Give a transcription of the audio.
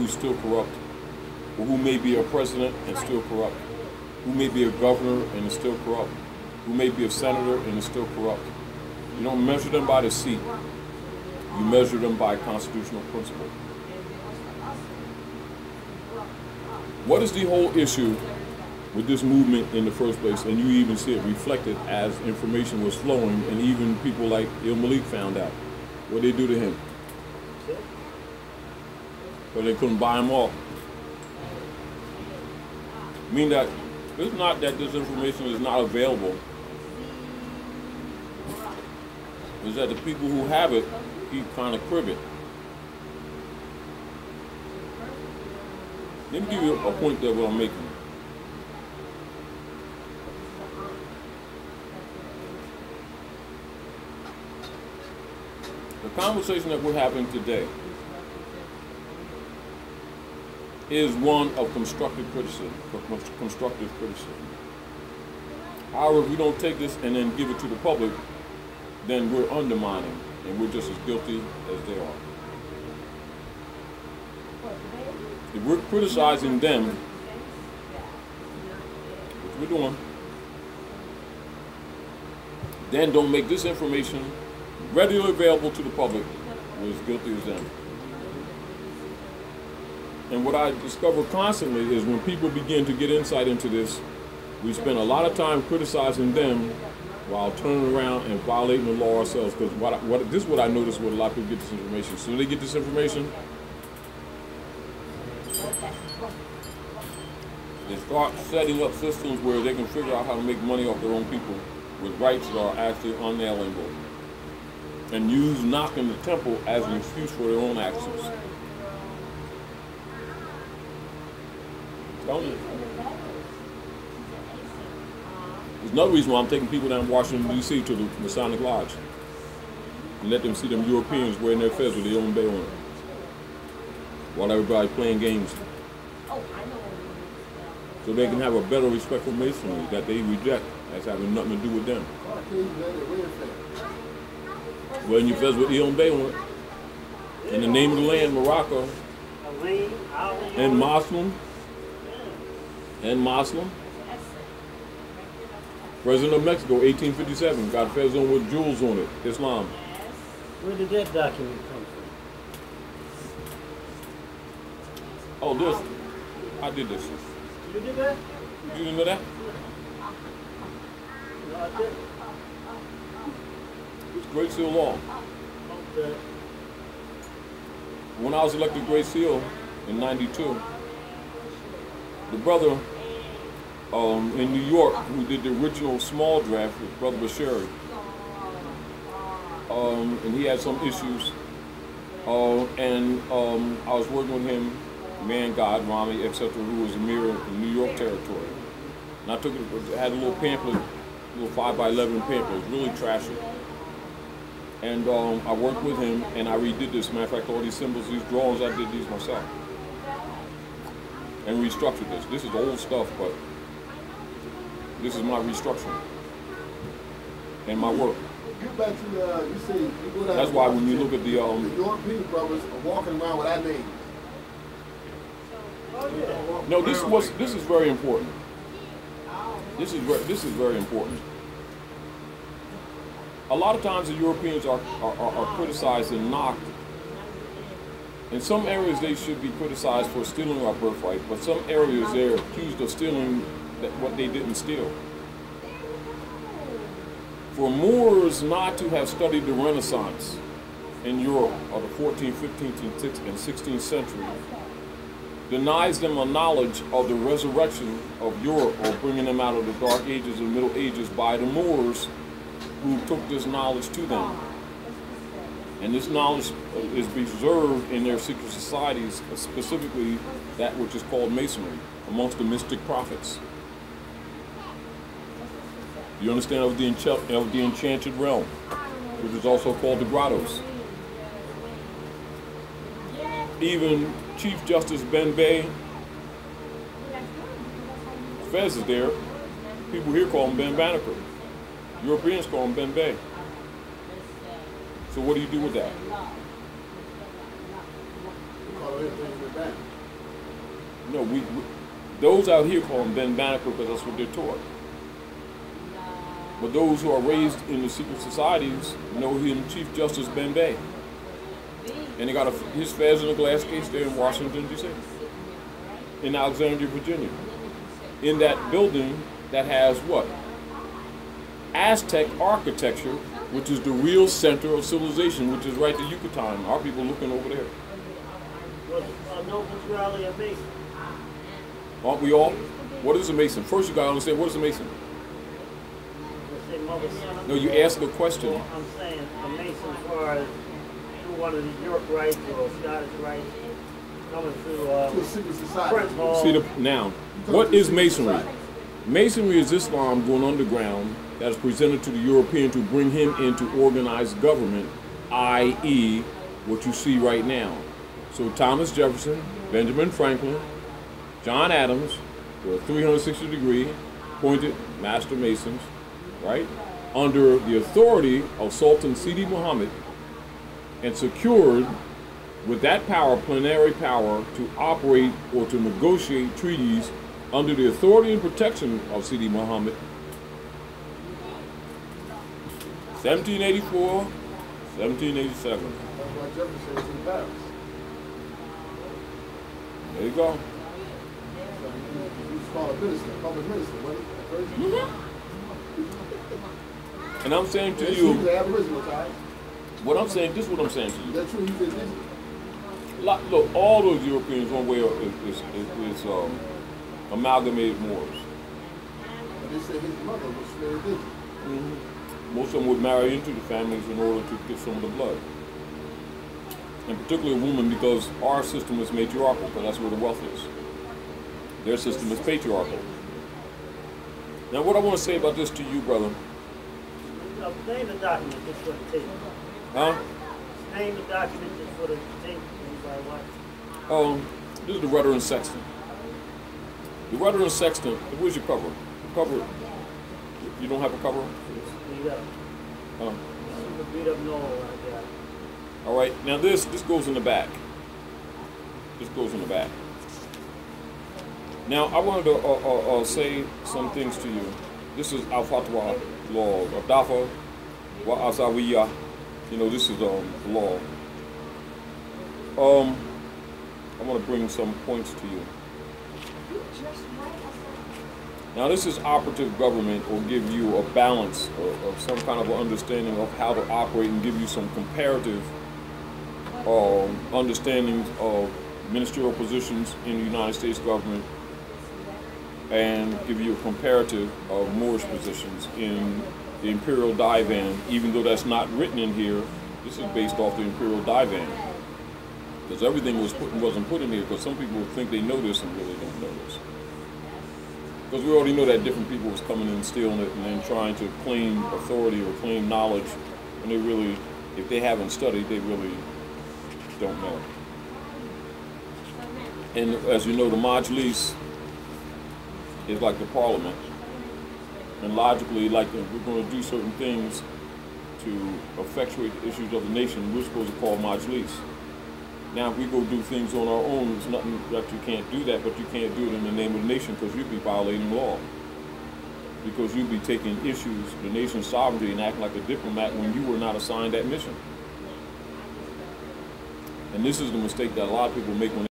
who's still corrupt, or who may be a president and still corrupt, who may be a governor and is still corrupt, who may be a senator and is still corrupt. You don't measure them by the seat. You measure them by constitutional principle. What is the whole issue with this movement in the first place? And you even see it reflected as information was flowing, and even people like Il Malik found out. What did they do to him? But they couldn't buy him off. I mean that it's not that this information is not available. It's that the people who have it keep trying to crib it. Let me give you a point that what I'm making. The conversation that we're having today is one of constructive criticism. However, if we don't take this and then give it to the public, then we're undermining, and we're just as guilty as they are. If we're criticizing them, which we're doing, then don't make this information readily available to the public, we're as guilty as them. And what I discover constantly is when people begin to get insight into this, we spend a lot of time criticizing them while turning around and violating the law ourselves. Because this is what I notice when a lot of people get this information. So they get this information, they start setting up systems where they can figure out how to make money off their own people with rights that are actually unalienable, and use knocking the temple as an excuse for their own actions. There's another reason why I'm taking people down to Washington, D.C. to the Masonic Lodge and let them see them Europeans wearing their fez with their own bay on it while everybody's playing games. So they can have a better respect for Masonry that they reject as having nothing to do with them. Wearing your fez with your own bay on it. In the name of the land, Morocco, and Muslim. President of Mexico, 1857, got fez on with jewels on it, Islam. Where did that document come from? Oh, this, I did this. You did that? You didn't know that? No, I didn't. It's Great Seal law. Okay. When I was elected Great Seal in '92, the brother in New York who did the original small draft was Brother Bashiri. And he had some issues. And I was working with him, Man God, Rami, etc., who was a mirror in New York territory. And I took it, had a little pamphlet, a little 5x11 pamphlet, it was really trashy. And I worked with him and I redid this. Matter of fact, all these symbols, these drawings, I did these myself. And restructured this. This is old stuff, but this is my restructuring and my work. Get back to the, you say, you go down. That's why when you look at the European brothers are walking around with our names. No, this is very important. This is very important. A lot of times the Europeans are criticized and knocked. In some areas they should be criticized for stealing our birthright, but some areas they're accused of stealing what they didn't steal. For Moors not to have studied the Renaissance in Europe of the 14th, 15th, and 16th century denies them a knowledge of the resurrection of Europe, or bringing them out of the Dark Ages and Middle Ages by the Moors who took this knowledge to them. And this knowledge is preserved in their secret societies, specifically that which is called Masonry, amongst the mystic prophets. You understand, of the enchanted realm, which is also called the grottos. Even Chief Justice Ben Bey, Fez is there. People here call him Ben Banneker. Europeans call him Ben Bey. So what do you do with that? No, those out here call them Ben Banneker because that's what they're taught. But those who are raised in the secret societies know him Chief Justice Ben Bay. And he got his affairs in a glass case there in Washington, D.C., in Alexandria, Virginia. In that building that has what? Aztec architecture, which is the real center of civilization, which is right to Yucatan. Our people looking over there. Was Nobles Rally a Mason? Aren't we all? What is a Mason? First you gotta understand, what is a Mason? No, you ask a question. Well, I'm saying a Mason as far as through one of the York rites or Scottish rites, coming through To a secret society. Prince Hall. See, now, what is Masonry? Masonry is Islam going underground that is presented to the European to bring him into organized government, i.e., what you see right now. So Thomas Jefferson, Benjamin Franklin, John Adams were 360-degree appointed Master Masons, right, under the authority of Sultan Sidi Muhammad, and secured with that power, plenary power, to operate or to negotiate treaties under the authority and protection of Sidi Muhammad. 1784, 1787. That's why Jefferson was in Paris. There you go. So he was called a minister, public minister, wasn't he? At first? And I'm saying to Yes, he was you, an Aboriginal guy. what I'm saying, this is what I'm saying to you. That's true, he's indigenous. Look, all those Europeans, one way or is amalgamated Moors. But they say his mother was very indigenous. Most of them would marry into the families in order to get some of the blood. And particularly women, because our system is matriarchal, because that's where the wealth is. Their system is patriarchal. Now, what I want to say about this to you, brother. Name the document just for the tape. Huh? Name the document just for the tape. Anybody watch? This is the Rudder and Sextant. The Rudder and Sextant, where's your cover? The cover, you don't have a cover? Beat up. Super beat up Noel like that. All right, now this goes in the back. This goes in the back. Now, I wanted to say some things to you. This is Al-Fatwa law, Dafa wa Azawiya. You know, this is the law. I want to bring some points to you. Now, this is operative government will give you a balance of some kind of understanding of how to operate and give you some comparative understandings of ministerial positions in the United States government, and give you a comparative of Moorish positions in the Imperial Divan. Even though that's not written in here, this is based off the Imperial Divan. Because everything wasn't put in here, because some people think they know this and really don't know this. Because we already know that different people was coming in and stealing it and then trying to claim authority or claim knowledge, and they really, if they haven't studied, they really don't know. And as you know, the Majlis is like the parliament. And logically, like if we're going to do certain things to effectuate the issues of the nation, we're supposed to call Majlis. Now, if we go do things on our own, there's nothing that you can't do that, but you can't do it in the name of the nation because you'd be violating law. Because you'd be taking issues, the nation's sovereignty, and acting like a diplomat when you were not assigned that mission. And this is the mistake that a lot of people make when